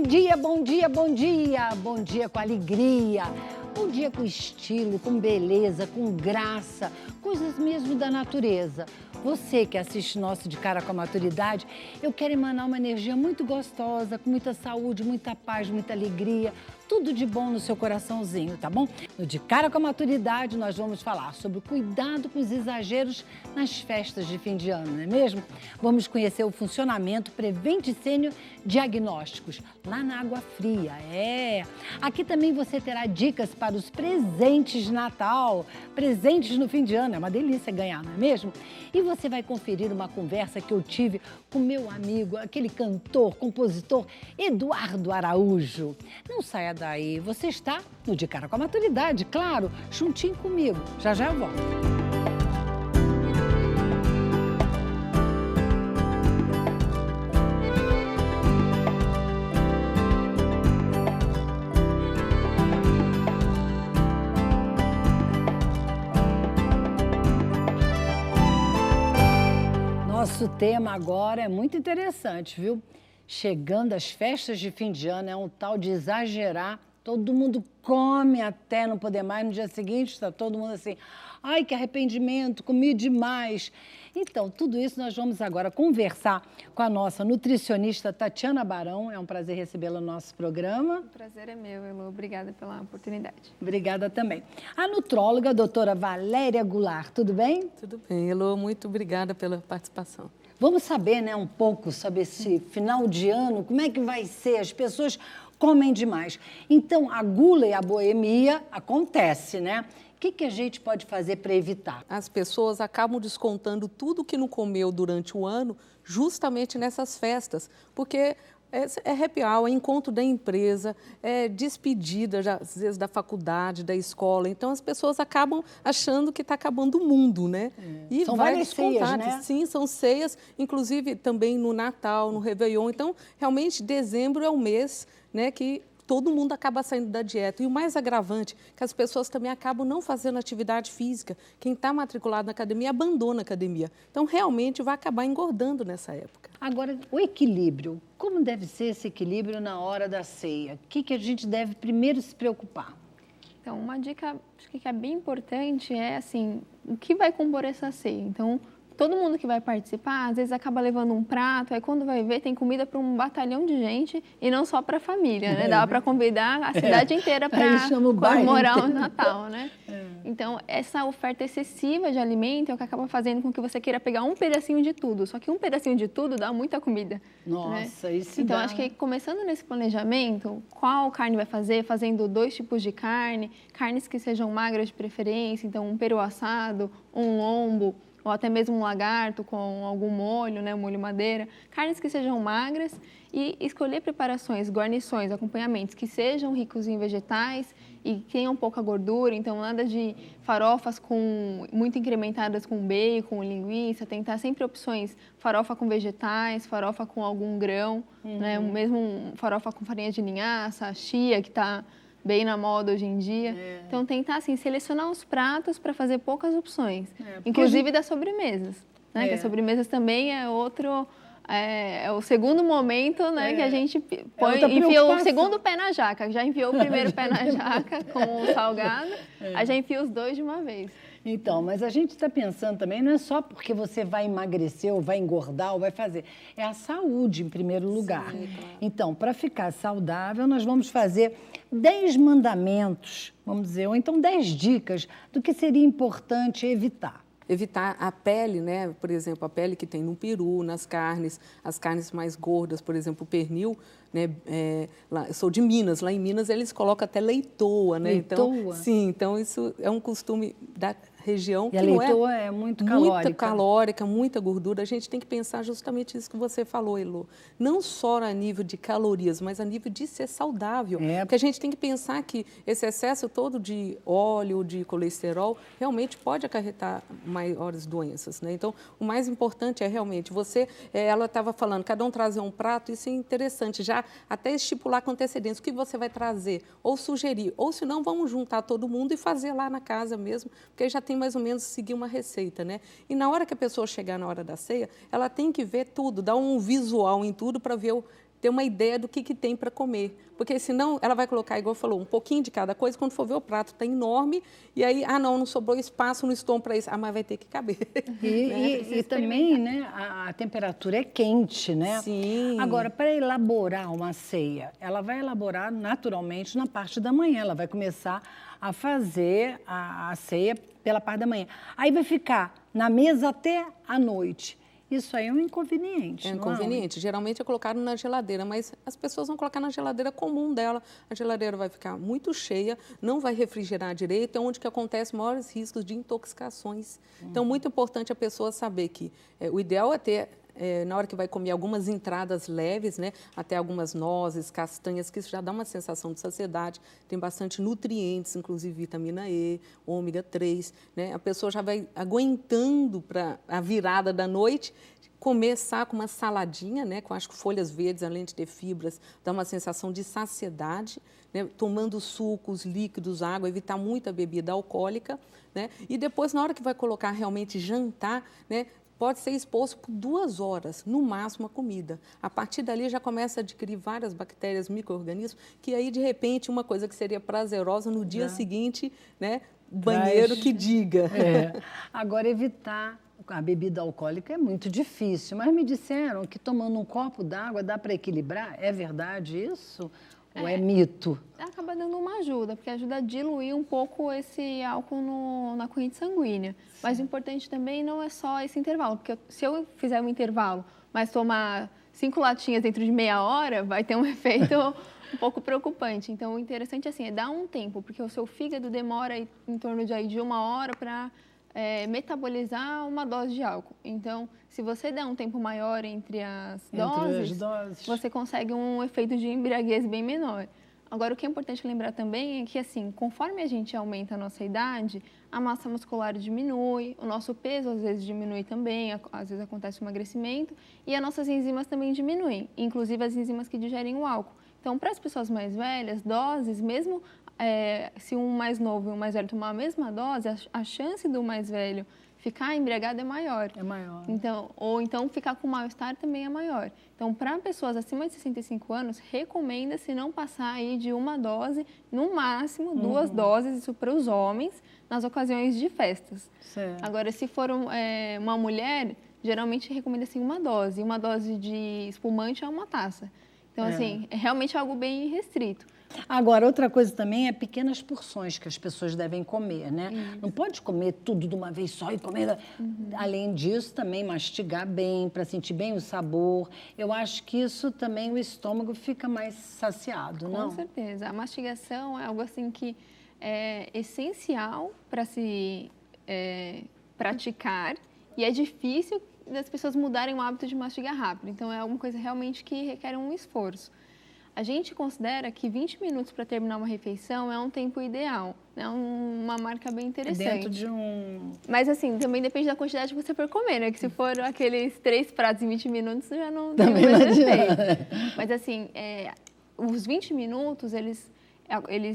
dia, bom dia, bom dia! Bom dia com alegria, bom dia com estilo, com beleza, com graça, coisas mesmo da natureza. Você que assiste nosso De Cara com a Maturidade, eu quero emanar uma energia muito gostosa, com muita saúde, muita paz, muita alegria, tudo de bom no seu coraçãozinho, tá bom? No De Cara com a Maturidade, nós vamos falar sobre o cuidado com os exageros nas festas de fim de ano, não é mesmo? Vamos conhecer o funcionamento Prevent-Sênior Diagnósticos, lá na Água Fria, Aqui também você terá dicas para os presentes de Natal, presentes no fim de ano, é uma delícia ganhar, não é mesmo? E você vai conferir uma conversa que eu tive com meu amigo, aquele cantor, compositor, Eduardo Araújo. Não saia daí, você está no De Cara com a Maturidade, claro, juntinho comigo. Já já eu volto. Nosso tema agora é muito interessante, viu? Chegando às festas de fim de ano, é um tal de exagerar. Todo mundo come até não poder mais. No dia seguinte está todo mundo assim, ai, que arrependimento, comi demais. Então, tudo isso nós vamos agora conversar com a nossa nutricionista Tatiana Barão. É um prazer recebê-la no nosso programa. O prazer é meu, Elô. Obrigada pela oportunidade. Obrigada também. A nutróloga, a doutora Valéria Goulart, tudo bem? Tudo bem, Elô. Muito obrigada pela participação. Vamos saber, né, um pouco sobre esse final de ano, como é que vai ser? As pessoas comem demais. Então, a gula e a bulimia acontece, né? O que a gente pode fazer para evitar? As pessoas acabam descontando tudo que não comeu durante o ano justamente nessas festas, porque é happy hour, é encontro da empresa, é despedida, já, às vezes, da faculdade, da escola. Então, as pessoas acabam achando que está acabando o mundo, né? E são várias ceias, né? Sim, são ceias, inclusive também no Natal, no Réveillon. Então, realmente, dezembro é o mês, né, que todo mundo acaba saindo da dieta. E o mais agravante, que as pessoas também acabam não fazendo atividade física. Quem está matriculado na academia abandona a academia. Então, realmente, vai acabar engordando nessa época. Agora, o equilíbrio. Como deve ser esse equilíbrio na hora da ceia? O que a gente deve primeiro se preocupar? Então, uma dica que é bem importante é, assim, o que vai compor essa ceia? Então, todo mundo que vai participar, às vezes acaba levando um prato, aí quando vai ver tem comida para um batalhão de gente e não só para a família, né? Dá para convidar a cidade inteira para comemorar o Natal, né? Então, essa oferta excessiva de alimento é o que acaba fazendo com que você queira pegar um pedacinho de tudo. Só que um pedacinho de tudo dá muita comida. Nossa, né? Isso Então, dá. acho que começando nesse planejamento, qual carne vai fazer? Fazendo 2 tipos de carne, carnes que sejam magras de preferência, então um peru assado, um lombo, ou até mesmo um lagarto com algum molho, né, um molho madeira, carnes que sejam magras e escolher preparações, guarnições, acompanhamentos que sejam ricos em vegetais e tenham pouca gordura, então nada de farofas muito incrementadas com bacon, linguiça, tentar sempre opções, farofa com vegetais, farofa com algum grão, né, mesmo farofa com farinha de linhaça, chia, que está bem na moda hoje em dia. Então, tentar, assim, selecionar os pratos para fazer poucas opções. Inclusive das sobremesas, né? Que as sobremesas também é outro... É o segundo momento, né, que a gente enfiou o segundo pé na jaca. Já enfiou o primeiro pé na jaca com o salgado, aí já enfia os 2 de uma vez. Então, mas a gente está pensando também, não é só porque você vai emagrecer ou vai engordar ou vai fazer, é a saúde em primeiro lugar. Sim, claro. Então, para ficar saudável, nós vamos fazer 10 mandamentos, vamos dizer, ou então 10 dicas do que seria importante evitar. Evitar a pele, né? Por exemplo, a pele que tem no peru, nas carnes, as carnes mais gordas, por exemplo, o pernil, né? Eu sou de Minas, lá em Minas eles colocam até leitoa, né? Leitoa? Então, sim, então isso é um costume da região que a não leitoa é muito calórica. Muita calórica, muita gordura. A gente tem que pensar justamente isso que você falou, Elô. Não só a nível de calorias, mas a nível de ser saudável. Porque a gente tem que pensar que esse excesso todo de óleo, de colesterol, realmente pode acarretar maiores doenças, né? Então, o mais importante é realmente você... ela estava falando, cada um trazer um prato, isso é interessante. Já até estipular com antecedência o que você vai trazer, ou sugerir. Ou, se não, vamos juntar todo mundo e fazer lá na casa mesmo, porque aí já tem mais ou menos seguir uma receita, né? E na hora que a pessoa chegar na hora da ceia, ela tem que ver tudo, dar um visual em tudo para ver ter uma ideia do que tem para comer. Porque senão ela vai colocar, igual falou, um pouquinho de cada coisa, quando for ver o prato está enorme, e aí, não sobrou espaço no estômago para isso. Mas vai ter que caber. E também, né, a temperatura é quente, né? Sim. Agora, para elaborar uma ceia, ela vai elaborar naturalmente na parte da manhã, ela vai começar a fazer a ceia pela parte da manhã. Aí vai ficar na mesa até a noite. Isso aí é um inconveniente. É inconveniente. Geralmente é colocado na geladeira, mas as pessoas vão colocar na geladeira comum dela. A geladeira vai ficar muito cheia, não vai refrigerar direito, é onde que acontecem maiores riscos de intoxicações. Então, muito importante a pessoa saber que o ideal é ter, na hora que vai comer, algumas entradas leves, né? Até algumas nozes, castanhas, que isso já dá uma sensação de saciedade. Tem bastante nutrientes, inclusive vitamina E, ômega 3. Né? A pessoa já vai aguentando para a virada da noite, começar com uma saladinha, né? Com acho que folhas verdes, além de ter fibras, dá uma sensação de saciedade, né? Tomando sucos, líquidos, água, evitar muita bebida alcoólica, né? E depois, na hora que vai colocar realmente jantar, né? Pode ser exposto por 2 horas, no máximo, a comida. A partir dali já começa a adquirir várias bactérias, micro-organismos, que aí, de repente, uma coisa que seria prazerosa no dia seguinte, né? Banheiro que diga. Agora, evitar a bebida alcoólica é muito difícil, mas me disseram que tomando um copo d'água dá para equilibrar. É verdade isso? Ou é mito? Acaba dando uma ajuda, porque ajuda a diluir um pouco esse álcool na corrente sanguínea. Sim. Mas o importante também não é só esse intervalo, porque se eu fizer um intervalo, mas tomar 5 latinhas dentro de meia hora, vai ter um efeito um pouco preocupante. Então, o interessante assim, é dar um tempo, porque o seu fígado demora em torno de 1 hora para metabolizar uma dose de álcool. Então, se você der um tempo maior entre as doses, você consegue um efeito de embriaguez bem menor. Agora, o que é importante lembrar também é que, assim, conforme a gente aumenta a nossa idade, a massa muscular diminui, o nosso peso às vezes diminui também, às vezes acontece um emagrecimento, e as nossas enzimas também diminuem, inclusive as enzimas que digerem o álcool. Então, para as pessoas mais velhas, doses, mesmo se um mais novo e um mais velho tomar a mesma dose, a chance do mais velho ficar embriagado é maior. É maior. Então, ou então ficar com mal-estar também é maior. Então, para pessoas acima de 65 anos, recomenda-se não passar aí de 1 dose, no máximo 2 doses, isso para os homens, nas ocasiões de festas. Certo. Agora, se for uma mulher, geralmente recomenda-se 1 dose. 1 dose de espumante é 1 taça. Então, assim, é realmente algo bem restrito. Agora, outra coisa também é pequenas porções que as pessoas devem comer, né? Não pode comer tudo de uma vez só e comer... Além disso, também mastigar bem, para sentir bem o sabor. Eu acho que isso também, o estômago fica mais saciado, não? Com certeza. A mastigação é algo assim que é essencial para se praticar e é difícil das pessoas mudarem o hábito de mastigar rápido. Então, é uma coisa realmente que requer um esforço. A gente considera que 20 minutos para terminar uma refeição é um tempo ideal, é uma marca bem interessante. Dentro de um... Mas assim, também depende da quantidade que você for comer, né? Que se for aqueles 3 pratos em 20 minutos, já não tem o mesmo efeito. Mas assim, os 20 minutos, eles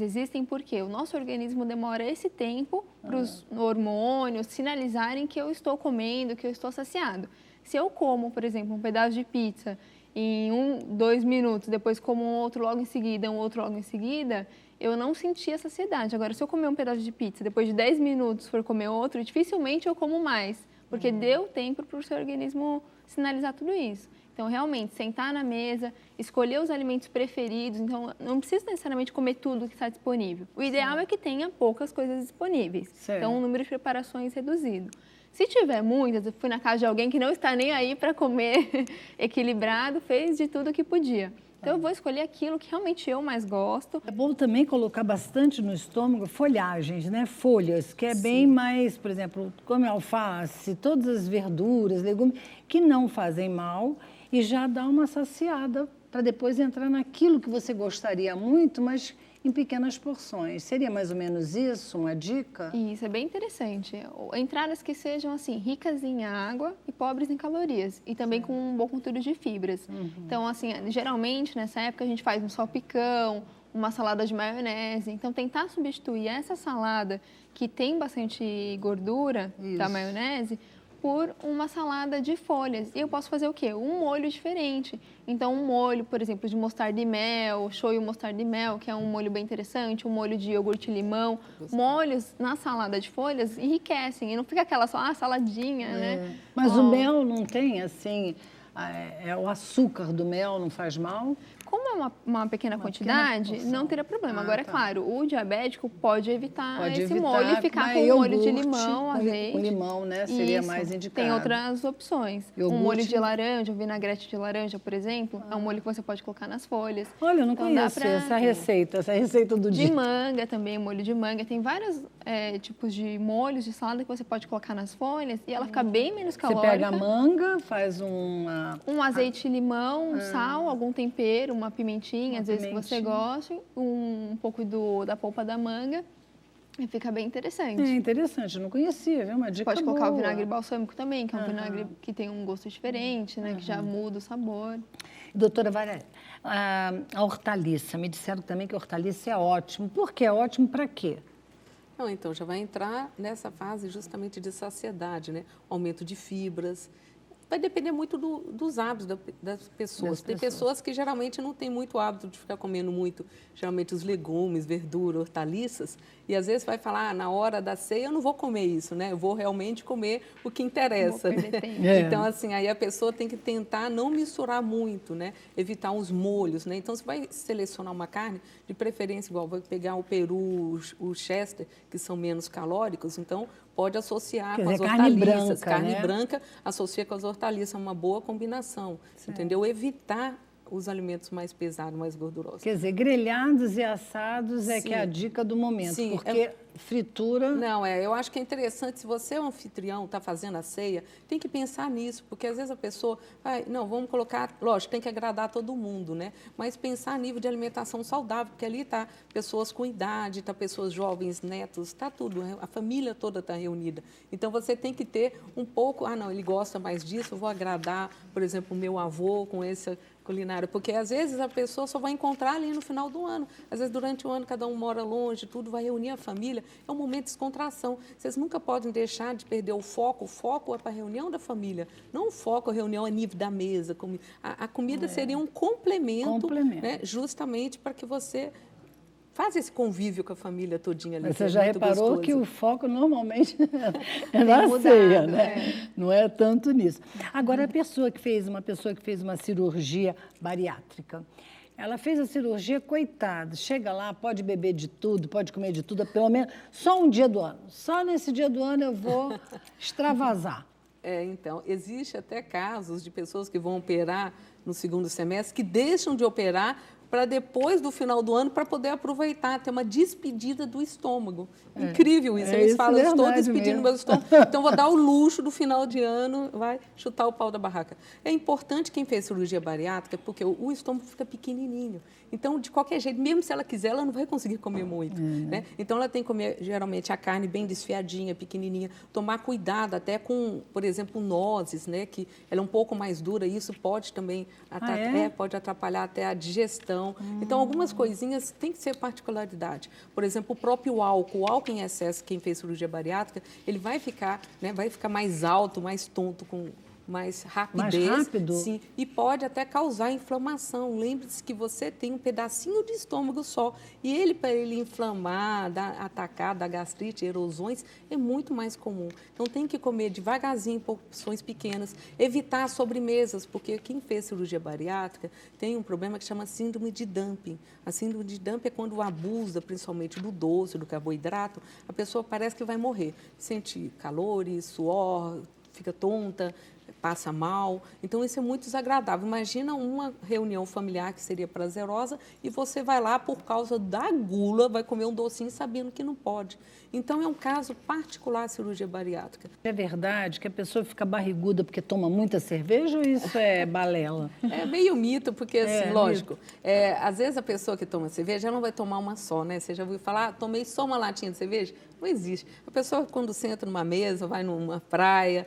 existem porque o nosso organismo demora esse tempo para os hormônios sinalizarem que eu estou comendo, que eu estou saciado. Se eu como, por exemplo, um pedaço de pizza em 2 minutos, depois como um outro logo em seguida, um outro logo em seguida, eu não senti a saciedade. Agora, se eu comer um pedaço de pizza, depois de 10 minutos for comer outro, dificilmente eu como mais, porque deu tempo para o seu organismo sinalizar tudo isso. Então, realmente, sentar na mesa, escolher os alimentos preferidos, então não precisa necessariamente comer tudo que está disponível. O ideal é que tenha poucas coisas disponíveis, então um número de preparações reduzido. Se tiver muitas, eu fui na casa de alguém que não está nem aí para comer equilibrado, fez de tudo que podia. Então, eu vou escolher aquilo que realmente eu mais gosto. É bom também colocar bastante no estômago folhagens, né? Folhas, que é bem mais, por exemplo, come alface, todas as verduras, legumes, que não fazem mal e já dá uma saciada para depois entrar naquilo que você gostaria muito, mas em pequenas porções. Seria mais ou menos isso, uma dica? Isso, é bem interessante. Entradas que sejam assim, ricas em água e pobres em calorias. E também com um bom conteúdo de fibras. Então, assim, geralmente nessa época a gente faz um salpicão, uma salada de maionese. Então, tentar substituir essa salada que tem bastante gordura da maionese por uma salada de folhas. E eu posso fazer o quê? Um molho diferente. Então, um molho, por exemplo, de mostarda e mel, shoyu mostarda e mel, que é um molho bem interessante, um molho de iogurte e limão. Molhos na salada de folhas enriquecem, e não fica aquela só, saladinha, né? Mas o mel não tem, assim, o açúcar do mel não faz mal? Como é uma pequena quantidade, não teria problema. Agora, é claro, o diabético pode evitar esse molho e ficar com molho de limão, azeite. Com limão, né? Seria mais indicado. Tem outras opções. Iogurte. Um molho de laranja, um vinagrete de laranja, por exemplo, é um molho que você pode colocar nas folhas. Olha, eu não conheço essa receita do dia. De manga também, molho de manga. Tem vários tipos de molhos de salada que você pode colocar nas folhas e ela fica bem menos calórica. Você pega a manga, faz um azeite de limão, um sal, algum tempero, uma pimentinha, às vezes que você goste, um pouco da polpa da manga e fica bem interessante. É interessante, eu não conhecia, viu? Uma dica Pode colocar boa. o vinagre balsâmico também, que é um vinagre que tem um gosto diferente, né? Que já muda o sabor. Doutora Valéria, a hortaliça, me disseram também que a hortaliça é ótimo. Por que é ótimo? Para quê? Não, então, já vai entrar nessa fase justamente de saciedade, né? Aumento de fibras. Vai depender muito dos hábitos das pessoas. Tem pessoas que geralmente não têm muito hábito de ficar comendo muito, geralmente os legumes, verdura, hortaliças, e às vezes vai falar, na hora da ceia eu não vou comer isso, né? Eu vou realmente comer o que interessa. Né? Então, assim, aí a pessoa tem que tentar não misturar muito, né? Evitar os molhos, né? Então, você vai selecionar uma carne, de preferência igual, vai pegar o peru, o chester, que são menos calóricos, então pode associar com as hortaliças. Carne branca associa com as hortaliças, é uma boa combinação, entendeu? Evitar os alimentos mais pesados, mais gordurosos. Quer dizer, grelhados e assados que é a dica do momento, porque fritura... Não, eu acho que é interessante, se você é um anfitrião, está fazendo a ceia, tem que pensar nisso, porque às vezes a pessoa, não, vamos colocar, lógico, tem que agradar todo mundo, né? Mas pensar a nível de alimentação saudável, porque ali está pessoas com idade, está pessoas jovens, netos, está tudo, a família toda está reunida. Então, você tem que ter um pouco, não, ele gosta mais disso, eu vou agradar, por exemplo, o meu avô com essa culinária, porque às vezes a pessoa só vai encontrar ali no final do ano. Às vezes durante o ano cada um mora longe, tudo vai reunir a família. É um momento de descontração. Vocês nunca podem deixar de perder o foco. O foco é para a reunião da família, não o foco a reunião a nível da mesa. A comida seria um complemento. Né, justamente para que você faz esse convívio com a família todinha ali. Mas você já reparou gostoso. Que o foco normalmente é na ceia, né? Não é tanto nisso. Agora, uma pessoa que fez uma cirurgia bariátrica, ela fez a cirurgia, coitada, chega lá, pode beber de tudo, pode comer de tudo, pelo menos só um dia do ano. Só nesse dia do ano eu vou extravasar. Então, existe até casos de pessoas que vão operar no segundo semestre, que deixam de operar para depois do final do ano, para poder aproveitar, ter uma despedida do estômago. Incrível isso. Eles falam, estou despedindo meu estômago, então vou dar o luxo do final de ano, vai chutar o pau da barraca. É importante quem fez cirurgia bariátrica, porque o estômago fica pequenininho. Então, de qualquer jeito, mesmo se ela quiser, ela não vai conseguir comer muito. Né? Então, ela tem que comer, geralmente, a carne bem desfiadinha, pequenininha. Tomar cuidado até com, por exemplo, nozes, né? Que ela é um pouco mais dura, e isso pode também pode atrapalhar até a digestão. Então, algumas coisinhas tem que ser particularidade. Por exemplo, o próprio álcool. O álcool em excesso, quem fez cirurgia bariátrica, ele vai ficar mais alto, mais tonto, com mais rapidez. Mais rápido? Sim, e pode até causar inflamação. Lembre-se que você tem um pedacinho de estômago só. E ele, para ele inflamar, atacar, dar gastrite, erosões, é muito mais comum. Então, tem que comer devagarzinho, porções pequenas. Evitar sobremesas, porque quem fez cirurgia bariátrica tem um problema que chama síndrome de dumping. A síndrome de dumping é quando abusa, principalmente do doce, do carboidrato, a pessoa parece que vai morrer. Sente calores, suor, fica tonta, passa mal. Então, isso é muito desagradável. Imagina uma reunião familiar que seria prazerosa e você vai lá, por causa da gula, vai comer um docinho sabendo que não pode. Então, é um caso particular a cirurgia bariátrica. É verdade que a pessoa fica barriguda porque toma muita cerveja ou isso é balela? É meio mito, porque, assim, lógico, às vezes a pessoa que toma cerveja, ela não vai tomar uma só, né? Você já ouviu falar, tomei só uma latinha de cerveja? Não existe. A pessoa, quando senta numa mesa, vai numa praia,